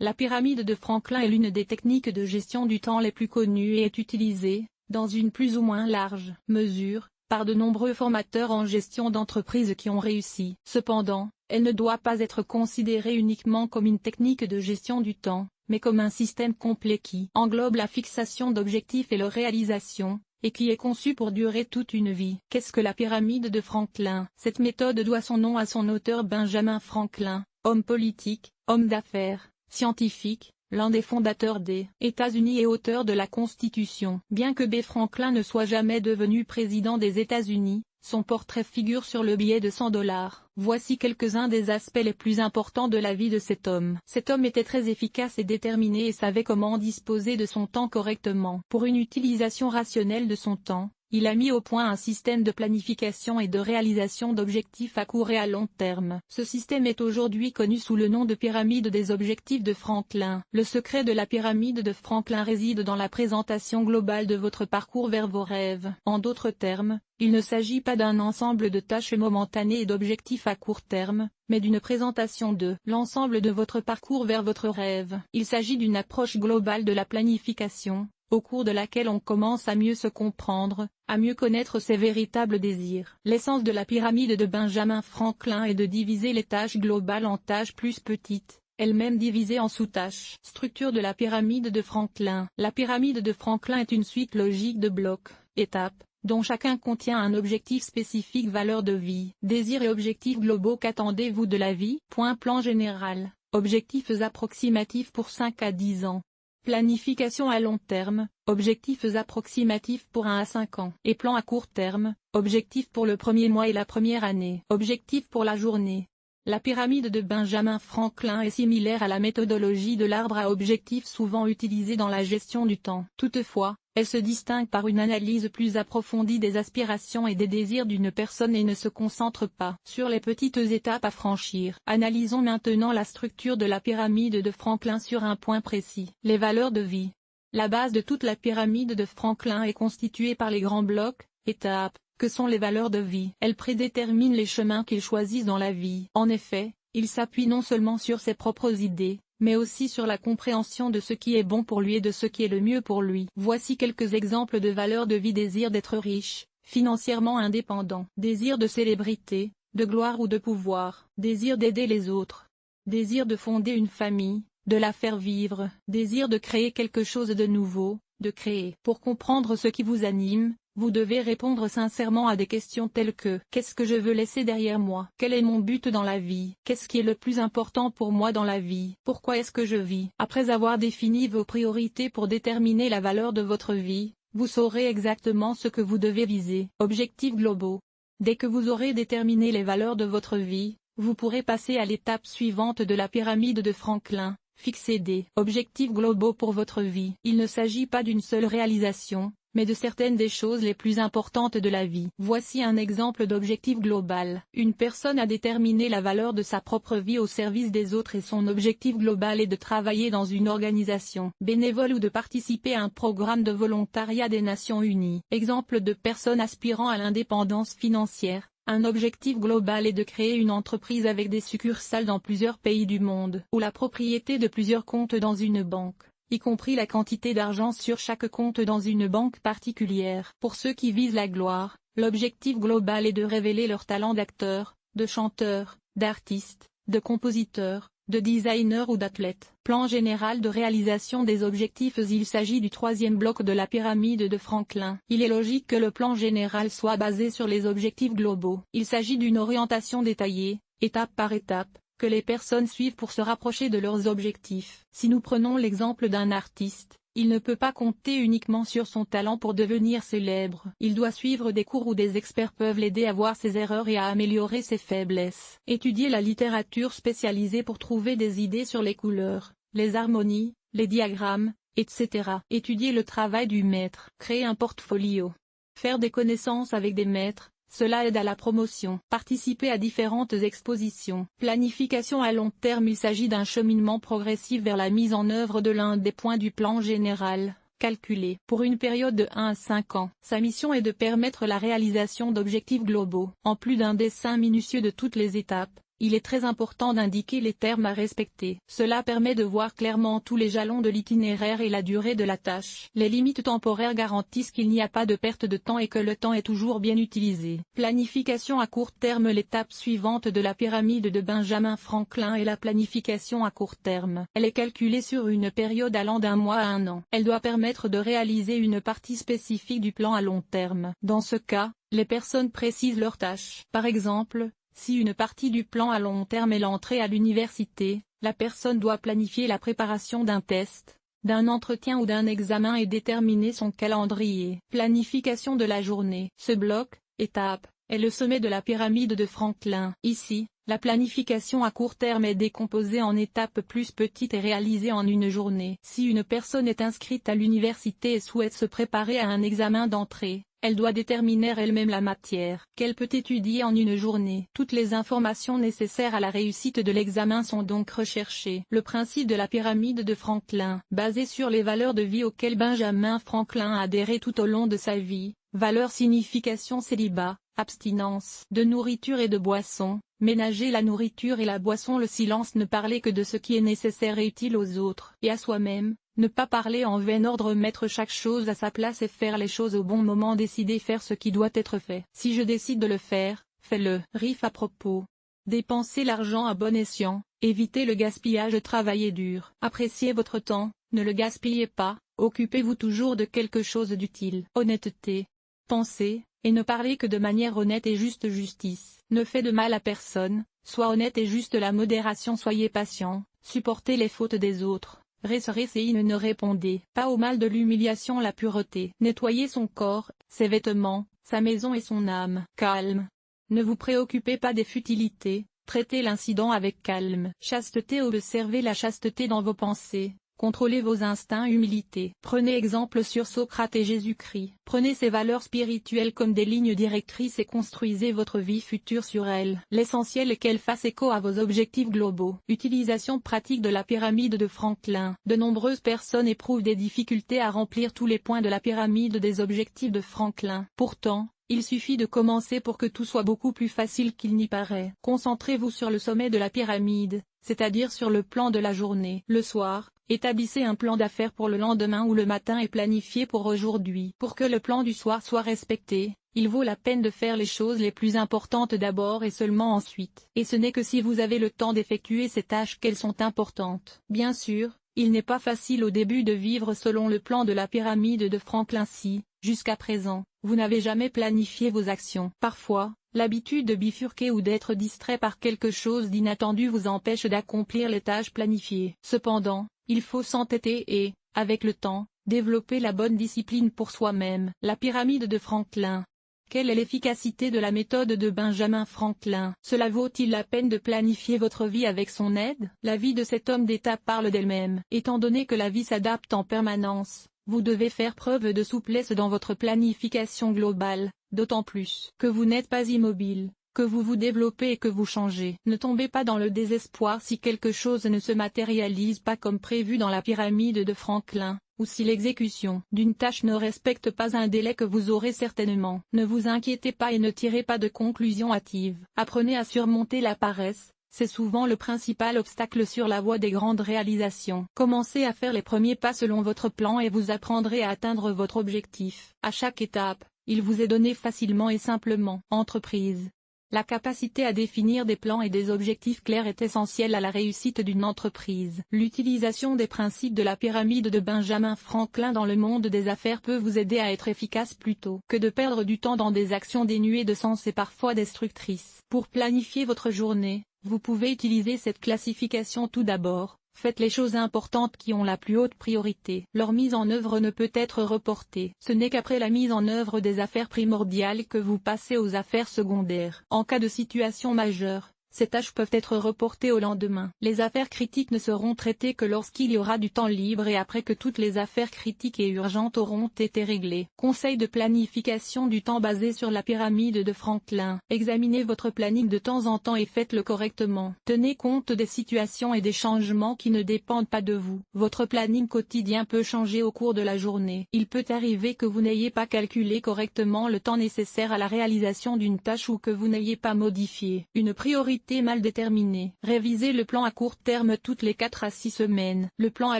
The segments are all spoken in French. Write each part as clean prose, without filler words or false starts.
La pyramide de Franklin est l'une des techniques de gestion du temps les plus connues et est utilisée, dans une plus ou moins large mesure, par de nombreux formateurs en gestion d'entreprise qui ont réussi. Cependant, elle ne doit pas être considérée uniquement comme une technique de gestion du temps, mais comme un système complet qui englobe la fixation d'objectifs et leur réalisation, et qui est conçu pour durer toute une vie. Qu'est-ce que la pyramide de Franklin? Cette méthode doit son nom à son auteur Benjamin Franklin, homme politique, homme d'affaires, scientifique, l'un des fondateurs des États-Unis et auteur de la Constitution. Bien que B. Franklin ne soit jamais devenu président des États-Unis, son portrait figure sur le billet de $100. Voici quelques-uns des aspects les plus importants de la vie de cet homme. Cet homme était très efficace et déterminé et savait comment disposer de son temps correctement. Pour une utilisation rationnelle de son temps, il a mis au point un système de planification et de réalisation d'objectifs à court et à long terme. Ce système est aujourd'hui connu sous le nom de pyramide des objectifs de Franklin. Le secret de la pyramide de Franklin réside dans la présentation globale de votre parcours vers vos rêves. En d'autres termes, il ne s'agit pas d'un ensemble de tâches momentanées et d'objectifs à court terme, mais d'une présentation de l'ensemble de votre parcours vers votre rêve. Il s'agit d'une approche globale de la planification, au cours de laquelle on commence à mieux se comprendre, à mieux connaître ses véritables désirs. L'essence de la pyramide de Benjamin Franklin est de diviser les tâches globales en tâches plus petites, elles-mêmes divisées en sous-tâches. Structure de la pyramide de Franklin. La pyramide de Franklin est une suite logique de blocs, étapes, dont chacun contient un objectif spécifique. Valeur de vie. Désirs et objectifs globaux. Qu'attendez-vous de la vie? Plan général. Objectifs approximatifs pour 5 à 10 ans. Planification à long terme, objectifs approximatifs pour 1 à 5 ans. Et plan à court terme, objectifs pour le premier mois et la première année. Objectifs pour la journée. La pyramide de Benjamin Franklin est similaire à la méthodologie de l'arbre à objectifs souvent utilisée dans la gestion du temps. Toutefois, elle se distingue par une analyse plus approfondie des aspirations et des désirs d'une personne et ne se concentre pas sur les petites étapes à franchir. Analysons maintenant la structure de la pyramide de Franklin sur un point précis. Les valeurs de vie. La base de toute la pyramide de Franklin est constituée par les grands blocs, étapes, que sont les valeurs de vie. Elles prédéterminent les chemins qu'il choisit dans la vie. En effet, il s'appuie non seulement sur ses propres idées, mais aussi sur la compréhension de ce qui est bon pour lui et de ce qui est le mieux pour lui. Voici quelques exemples de valeurs de vie. Désir d'être riche, financièrement indépendant. Désir de célébrité, de gloire ou de pouvoir. Désir d'aider les autres. Désir de fonder une famille, de la faire vivre. Désir de créer quelque chose de nouveau, de créer. Pour comprendre ce qui vous anime, vous devez répondre sincèrement à des questions telles que: qu'est-ce que je veux laisser derrière moi? Quel est mon but dans la vie? Qu'est-ce qui est le plus important pour moi dans la vie? Pourquoi est-ce que je vis? Après avoir défini vos priorités pour déterminer la valeur de votre vie, vous saurez exactement ce que vous devez viser. Objectifs globaux. Dès que vous aurez déterminé les valeurs de votre vie, vous pourrez passer à l'étape suivante de la pyramide de Franklin. Fixez des objectifs globaux pour votre vie. Il ne s'agit pas d'une seule réalisation, mais de certaines des choses les plus importantes de la vie. Voici un exemple d'objectif global. Une personne a déterminé la valeur de sa propre vie au service des autres et son objectif global est de travailler dans une organisation bénévole ou de participer à un programme de volontariat des Nations Unies. Exemple de personnes aspirant à l'indépendance financière. Un objectif global est de créer une entreprise avec des succursales dans plusieurs pays du monde, ou la propriété de plusieurs comptes dans une banque, y compris la quantité d'argent sur chaque compte dans une banque particulière. Pour ceux qui visent la gloire, l'objectif global est de révéler leur talent d'acteur, de chanteur, d'artiste, de compositeur, de designer ou d'athlète. Plan général de réalisation des objectifs. Il s'agit du troisième bloc de la pyramide de Franklin. Il est logique que le plan général soit basé sur les objectifs globaux. Il s'agit d'une orientation détaillée, étape par étape, que les personnes suivent pour se rapprocher de leurs objectifs. Si nous prenons l'exemple d'un artiste, il ne peut pas compter uniquement sur son talent pour devenir célèbre. Il doit suivre des cours où des experts peuvent l'aider à voir ses erreurs et à améliorer ses faiblesses. Étudier la littérature spécialisée pour trouver des idées sur les couleurs, les harmonies, les diagrammes, etc. Étudier le travail du maître. Créer un portfolio. Faire des connaissances avec des maîtres. Cela aide à la promotion. Participer à différentes expositions. Planification à long terme. Il s'agit d'un cheminement progressif vers la mise en œuvre de l'un des points du plan général, calculé pour une période de 1 à 5 ans. Sa mission est de permettre la réalisation d'objectifs globaux. En plus d'un dessin minutieux de toutes les étapes, il est très important d'indiquer les termes à respecter. Cela permet de voir clairement tous les jalons de l'itinéraire et la durée de la tâche. Les limites temporaires garantissent qu'il n'y a pas de perte de temps et que le temps est toujours bien utilisé. Planification à court terme. L'étape suivante de la pyramide de Benjamin Franklin est la planification à court terme. Elle est calculée sur une période allant d'1 mois à 1 an. Elle doit permettre de réaliser une partie spécifique du plan à long terme. Dans ce cas, les personnes précisent leurs tâches. Par exemple, si une partie du plan à long terme est l'entrée à l'université, la personne doit planifier la préparation d'un test, d'un entretien ou d'un examen et déterminer son calendrier. Planification de la journée. Ce bloc, étape, est le sommet de la pyramide de Franklin. Ici, la planification à court terme est décomposée en étapes plus petites et réalisée en une journée. Si une personne est inscrite à l'université et souhaite se préparer à un examen d'entrée, elle doit déterminer elle-même la matière qu'elle peut étudier en une journée. Toutes les informations nécessaires à la réussite de l'examen sont donc recherchées. Le principe de la pyramide de Franklin, basé sur les valeurs de vie auxquelles Benjamin Franklin a adhéré tout au long de sa vie, valeurs signification célibat, abstinence de nourriture et de boisson, ménager la nourriture et la boisson, le silence, ne parler que de ce qui est nécessaire et utile aux autres et à soi-même, ne pas parler en vain, ordre, mettre chaque chose à sa place et faire les choses au bon moment, décider, faire ce qui doit être fait. Si je décide de le faire, fais-le. Riff à propos. Dépensez l'argent à bon escient, évitez le gaspillage, travaillez dur. Appréciez votre temps, ne le gaspillez pas, occupez-vous toujours de quelque chose d'utile. Honnêteté. Pensez, et ne parlez que de manière honnête et juste. Justice. Ne faites de mal à personne, sois honnête et juste. La modération. Soyez patient, supportez les fautes des autres. Ne répondez pas au mal de l'humiliation. La pureté. Nettoyer son corps, ses vêtements, sa maison et son âme. Calme. Ne vous préoccupez pas des futilités, traitez l'incident avec calme. Chasteté. Observez la chasteté dans vos pensées. Contrôlez vos instincts. Humilité. Prenez exemple sur Socrate et Jésus-Christ. Prenez ces valeurs spirituelles comme des lignes directrices et construisez votre vie future sur elles. L'essentiel est qu'elles fassent écho à vos objectifs globaux. Utilisation pratique de la pyramide de Franklin. De nombreuses personnes éprouvent des difficultés à remplir tous les points de la pyramide des objectifs de Franklin. Pourtant, il suffit de commencer pour que tout soit beaucoup plus facile qu'il n'y paraît. Concentrez-vous sur le sommet de la pyramide, c'est-à-dire sur le plan de la journée. Le soir, établissez un plan d'affaires pour le lendemain ou le matin et planifiez pour aujourd'hui. Pour que le plan du soir soit respecté, il vaut la peine de faire les choses les plus importantes d'abord et seulement ensuite. Et ce n'est que si vous avez le temps d'effectuer ces tâches qu'elles sont importantes. Bien sûr, il n'est pas facile au début de vivre selon le plan de la pyramide de Franklin si, jusqu'à présent, vous n'avez jamais planifié vos actions. Parfois, l'habitude de bifurquer ou d'être distrait par quelque chose d'inattendu vous empêche d'accomplir les tâches planifiées. Cependant, il faut s'entêter et, avec le temps, développer la bonne discipline pour soi-même. La pyramide de Franklin. Quelle est l'efficacité de la méthode de Benjamin Franklin? Cela vaut-il la peine de planifier votre vie avec son aide? La vie de cet homme d'État parle d'elle-même. Étant donné que la vie s'adapte en permanence, vous devez faire preuve de souplesse dans votre planification globale, d'autant plus que vous n'êtes pas immobile, que vous vous développez et que vous changez. Ne tombez pas dans le désespoir si quelque chose ne se matérialise pas comme prévu dans la pyramide de Franklin, ou si l'exécution d'une tâche ne respecte pas un délai que vous aurez certainement. Ne vous inquiétez pas et ne tirez pas de conclusions hâtives. Apprenez à surmonter la paresse. C'est souvent le principal obstacle sur la voie des grandes réalisations. Commencez à faire les premiers pas selon votre plan et vous apprendrez à atteindre votre objectif. À chaque étape, il vous est donné facilement et simplement. Entreprise. La capacité à définir des plans et des objectifs clairs est essentielle à la réussite d'une entreprise. L'utilisation des principes de la pyramide de Benjamin Franklin dans le monde des affaires peut vous aider à être efficace plutôt que de perdre du temps dans des actions dénuées de sens et parfois destructrices. Pour planifier votre journée, vous pouvez utiliser cette classification. Tout d'abord, faites les choses importantes qui ont la plus haute priorité. Leur mise en œuvre ne peut être reportée. Ce n'est qu'après la mise en œuvre des affaires primordiales que vous passez aux affaires secondaires. En cas de situation majeure, ces tâches peuvent être reportées au lendemain. Les affaires critiques ne seront traitées que lorsqu'il y aura du temps libre et après que toutes les affaires critiques et urgentes auront été réglées. Conseil de planification du temps basé sur la pyramide de Franklin. Examinez votre planning de temps en temps et faites-le correctement. Tenez compte des situations et des changements qui ne dépendent pas de vous. Votre planning quotidien peut changer au cours de la journée. Il peut arriver que vous n'ayez pas calculé correctement le temps nécessaire à la réalisation d'une tâche ou que vous n'ayez pas modifié une priorité priorités mal déterminées. Révisez le plan à court terme toutes les 4 à 6 semaines. Le plan à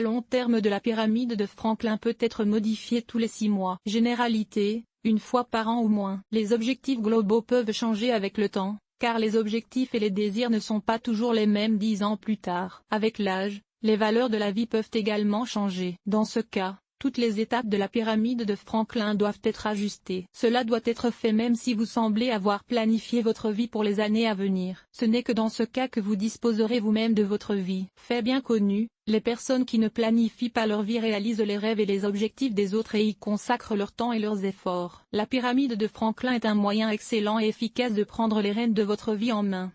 long terme de la pyramide de Franklin peut être modifié tous les 6 mois. Généralité, une fois par an ou moins. Les objectifs globaux peuvent changer avec le temps, car les objectifs et les désirs ne sont pas toujours les mêmes 10 ans plus tard. Avec l'âge, les valeurs de la vie peuvent également changer. Dans ce cas, toutes les étapes de la pyramide de Franklin doivent être ajustées. Cela doit être fait même si vous semblez avoir planifié votre vie pour les années à venir. Ce n'est que dans ce cas que vous disposerez vous-même de votre vie. Fait bien connu, les personnes qui ne planifient pas leur vie réalisent les rêves et les objectifs des autres et y consacrent leur temps et leurs efforts. La pyramide de Franklin est un moyen excellent et efficace de prendre les rênes de votre vie en main.